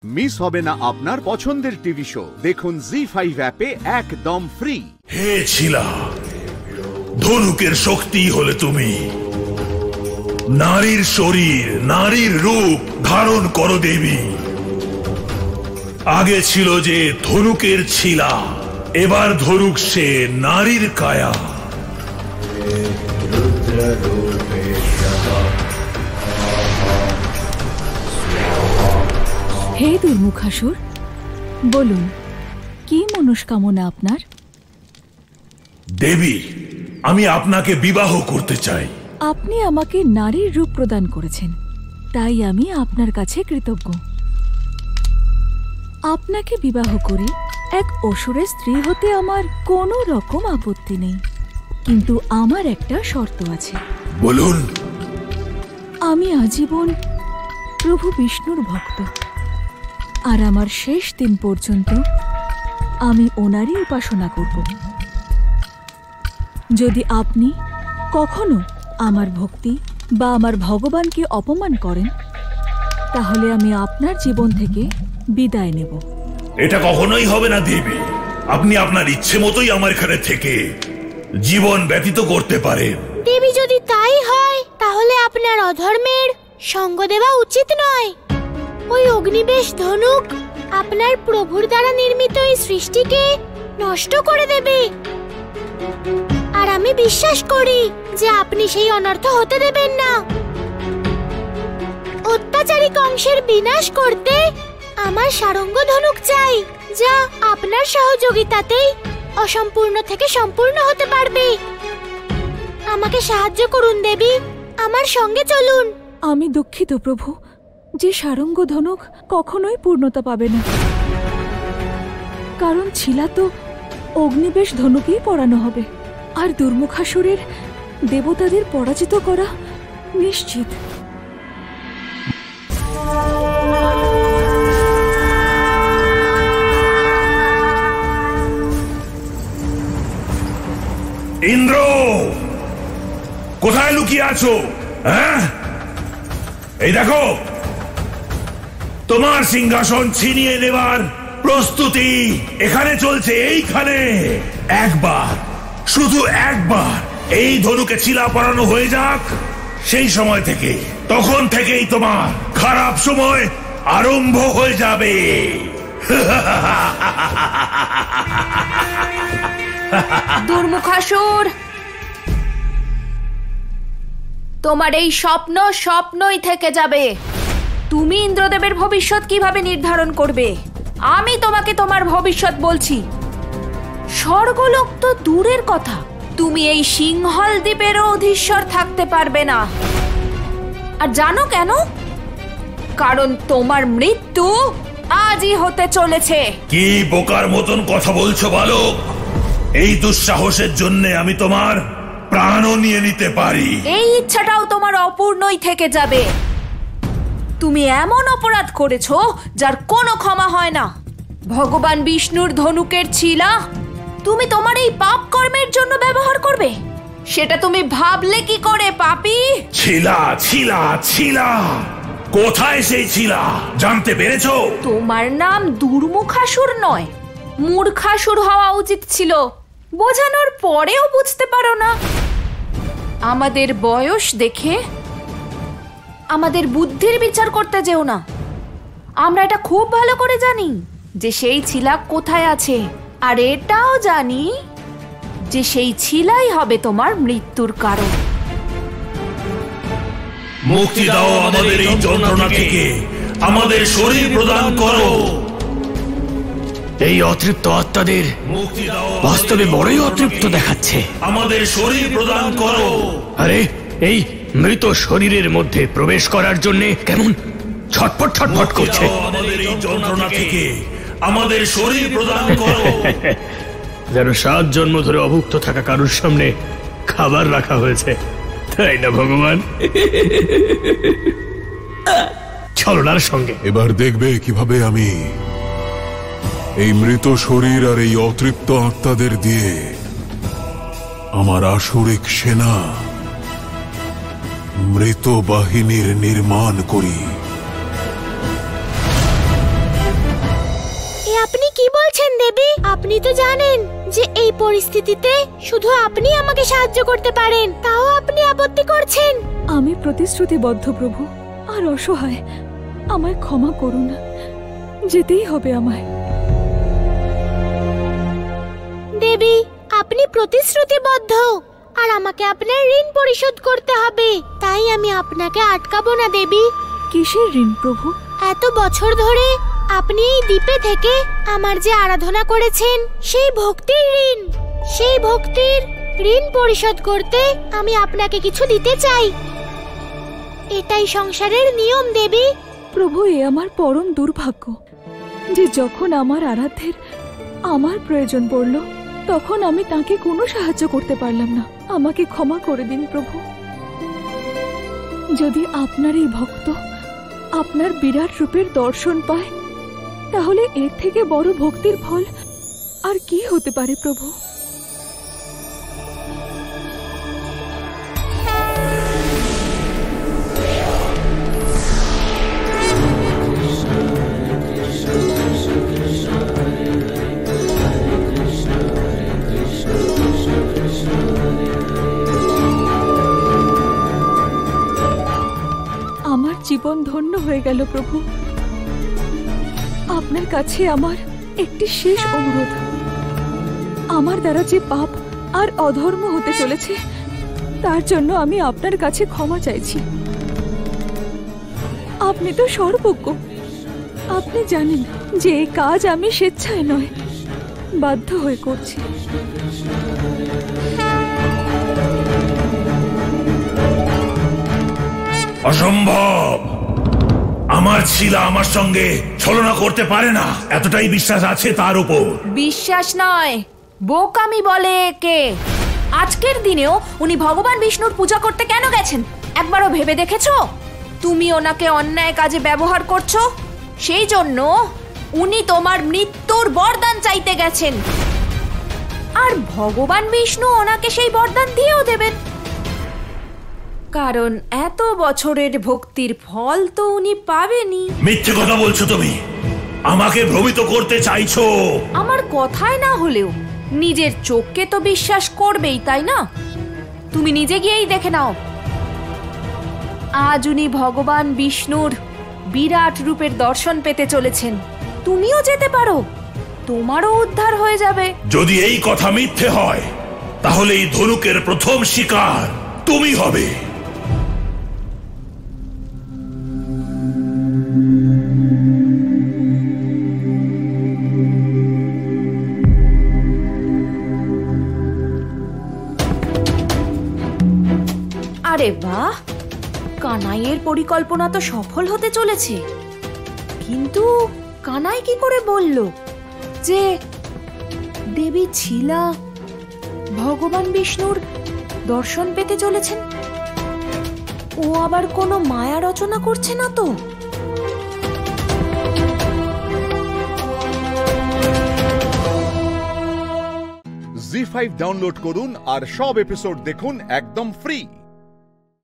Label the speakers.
Speaker 1: Miss হবে না আপনার পছন্দের টিভি শো। দেখুন জি5 অ্যাপে একদম ফ্রি।
Speaker 2: হে ছিলা, ধনুকের শক্তি হলে তুমি। নারীর শরীর, নারীর রূপ ধারণ করো দেবী। আগে ছিল যে ধনুকের ছিলা, এবার ধনুক সে নারীর কায়া।
Speaker 3: হে দুর্মুখাসুর, বলুন কি মনস্কামনা আপনার?
Speaker 2: দেবী, আমি আপনাকে বিবাহ করতে চাই।
Speaker 3: আপনি আমাকে নারীর রূপ প্রদান করেছেন, তাই আমি আপনার কাছে কৃতজ্ঞ। আপনাকে বিবাহ করে এক অসুরের স্ত্রী হতে আমার কোনো রকম আপত্তি নেই, কিন্তু আমার একটা শর্ত আছে।
Speaker 2: বলুন।
Speaker 3: আমি আজীবন প্রভু বিষ্ণুর ভক্ত, আর আমার শেষ দিন পর্যন্ত আমি ওনারই উপাসনা করব। যদি আপনি কখনো আমার ভক্তি বা আমার ভগবানকে অপমান করেন, তাহলে আমি আপনার জীবন থেকে বিদায় নেব।
Speaker 2: এটা কখনোই হবে না দেবী। আপনি আপনার ইচ্ছে মতোই আমার এখানে থেকে জীবন ব্যতীত করতে পারেন।
Speaker 4: দেবী, যদি তাই হয় তাহলে আপনার অধর্মের সঙ্গ দেওয়া উচিত নয়। ওই অগ্নিবেশ ধনুক আপনার প্রভুর দ্বারা নির্মিত এই সৃষ্টিকে নষ্ট করে দেবে, আর আমি বিশ্বাস করি যে আপনি সেই অনর্থ হতে দেবেন না। অত্যাচারী কংসের বিনাশ করতে আমার সারঙ্গ ধনুক চাই, যা আপনার সহযোগিতাতেই অসম্পূর্ণ থেকে সম্পূর্ণ হতে পারবে। আমাকে সাহায্য করুন দেবী, আমার সঙ্গে চলুন।
Speaker 3: আমি দুঃখিত প্রভু, যে সারঙ্গ ধনুক কখনোই পূর্ণতা পাবে না, কারণ ছিলা তো অগ্নিবেশ ধনুকেই পরানো হবে, আর দুর্মুখাসুরের দেবতাদের পরাজিত করা নিশ্চিত।
Speaker 2: ইন্দ্র, কোথায় লুকিয়ে আছো? হ্যাঁ, এই দেখো, তোমার সিংহাসন ছিনিয়ে নেবার প্রস্তুতি এখানে চলছে। এইখানে একবার, শুধু একবার এই ধনুকে ছিলা পরানো হয়ে যাক, সেই সময় থেকে, তখন থেকেই তোমার খারাপ সময় আরম্ভ হয়ে যাবে।
Speaker 5: দুর্মুখাসুর, তোমার এই স্বপ্ন স্বপ্নই থেকে যাবে। তুমি ইন্দ্রদেবের ভবিষ্যৎ কিভাবে নির্ধারণ করবে? আমি তোমাকে তোমার ভবিষ্যৎ বলছি। স্বর্গলোক তো দূরের কথা, তুমি এই সিংহল দ্বীপেরও অধীশ্বর থাকতে পারবে না। আর জানো কেন? কারণ তোমার মৃত্যু আজই হতে চলেছে।
Speaker 2: কি বোকার মতন কথা বলছো বালক? এই দুঃসাহসের জন্য আমি তোমার প্রাণও নিয়ে নিতে পারি।
Speaker 5: এই ইচ্ছাটাও তোমার অপূর্ণই থেকে যাবে। তুমি এমন অপরাধ করেছো যার কোনো ক্ষমা হয় না। ভগবান বিষ্ণুর ধনুকের ছিলা তুমি তোমার এই পাপ কর্মের জন্য ব্যবহার করবে, সেটা তুমি ভাবলে কি করে পাপী?
Speaker 2: ছিলা, ছিলা, ছিলা, কোথায় সেই ছিলা জানতে পেরেছো?
Speaker 5: তোমার নাম দুর্মুখাসুর নয়, মূর্খাসুর হওয়া উচিত ছিল। বোঝানোর পরেও বুঝতে পারো না। আমাদের বয়স দেখে আমাদের বুদ্ধির বিচার করতে যেও না। আমরা এটা খুব ভালো করে জানি যে সেই ছিলা কোথায় আছে, আর এটাও জানি যে সেই ছিলাই হবে তোমার মৃত্যুর কারণ।
Speaker 2: মুক্তি দাও আমাদের এই যন্ত্রণা থেকে, আমাদের শরীর প্রদান করো।
Speaker 6: এই অতৃপ্ত আত্মাদের বাস্তবে বড়ই অতৃপ্ত দেখাচ্ছে।
Speaker 2: আমাদের শরীর প্রদান করো।
Speaker 6: আরে, এই মৃত শরীরের মধ্যে প্রবেশ করার জন্য কেমন ছটফট ছটফট করছে।
Speaker 2: আমাদের এই যন্ত্রণা থেকে আমাদের শরীর প্রদান করো।
Speaker 6: যেন 7 জন্ম ধরে অভুক্ত থাকা কারুর সামনে খাবার রাখা হয়েছে, তাই না ভগবান? ছলনার সঙ্গে
Speaker 7: এবার দেখবে কিভাবে আমি এই মৃত শরীর আর এই অতৃপ্ত আত্মাদের দিয়ে আমার আসুরিক সেনা, মৃত বাহিনীর নির্মাণ করি।
Speaker 4: আপনি কি বলছেন দেবী? আপনি তো জানেন যে এই পরিস্থিতিতে শুধু আপনি আমাকে সাহায্য করতে পারেন, তাও আপনি আপত্তি করছেন।
Speaker 3: আমি প্রতিশ্রুতিবদ্ধ প্রভু, আর অসহায়, আমায় ক্ষমা করুন। যেতেই হবে আমায়।
Speaker 4: দেবী, আপনি প্রতিশ্রুতিবদ্ধ আর আমাকে আপনার ঋণ পরিশোধ করতে হবে, তাই আমি আপনাকে আটকাবো না দেবী।
Speaker 3: কিসের ঋণ প্রভু?
Speaker 4: এত বছর ধরে আপনি এই দ্বীপে থেকে আমার যে আরাধনা করেছেন, সেই ভক্তির ঋণ, সেই ভক্তির ঋণ পরিশোধ করতে আমি আপনাকে কিছু দিতে চাই। এটাই সংসারের নিয়ম দেবী।
Speaker 3: প্রভু, এ আমার পরম দুর্ভাগ্য যে যখন আমার আরাধ্যের আমার প্রয়োজন পড়ল, তখন আমি তাকে কোনো সাহায্য করতে পারলাম না। আমাকে ক্ষমা করে দিন প্রভু। যদি আপনার এই ভক্ত আপনার বিরাট রূপের দর্শন পায়, তাহলে এর থেকে বড় ভক্তির ফল আর কি হতে পারে প্রভু? আমার জীবন ধন্য হয়ে গেল প্রভু। আপনার কাছে আমার একটি শেষ অনুরোধ। আমার দ্বারা যে পাপ আর অধর্ম হতে চলেছে, তার জন্য আমি আপনার কাছে ক্ষমা চাইছি। আপনি তো সর্বজ্ঞ। আপনি জানেন যে এই কাজ আমি স্বেচ্ছায় নয়, বাধ্য হয়ে করছি।
Speaker 2: অসম্ভব! আমার ছিলা আমার সঙ্গে ছলনা করতে পারে না, এতটাই বিশ্বাস আছে তার উপর।
Speaker 5: বিশ্বাস নয়, বোকামি বলে একে। আজকের দিনেও উনি ভগবান বিষ্ণুর পূজা করতে কেন গেছেন একবারও ভেবে দেখেছো? তুমি ওনাকে অন্যায় কাজে ব্যবহার করছো, সেই জন্য উনি তোমার মৃত্যুর বরদান চাইতে গেছেন। আর ভগবান বিষ্ণু ওনাকে সেই বরদান দিয়েও দেবেন, কারণ এত বছরের ভক্তির ফল তো উনি পাবেনই।
Speaker 2: মিথ্যে কথা বলছো তুমি, আমাকে ভ্রমিত করতে চাইছো।
Speaker 5: আমার কথায় না হলেও নিজের চোখকে তো বিশ্বাস করবেই, তাই না? তুমি নিজে গিয়েই দেখে নাও। আজ উনি ভগবান বিষ্ণুর বিরাট রূপের দর্শন পেতে চলেছেন। তুমিও যেতে পারো, তোমারও উদ্ধার হয়ে যাবে।
Speaker 2: যদি এই কথা মিথ্যে হয়, তাহলে এই ধনুকের প্রথম শিকার তুমি হবে।
Speaker 5: আরে বাহ, কানাইয়ের পরিকল্পনা তো সফল হতে চলেছে। কিন্তু কানাই কি করে বলল যে দেবী ছিলা ভগবান বিষ্ণুর দর্শন পেতে চলেছেন? ও আবার কোনো মায়া রচনা করছে না তো?
Speaker 1: জি5 ডাউনলোড করুন আর সব এপিসোড দেখুন একদম ফ্রি।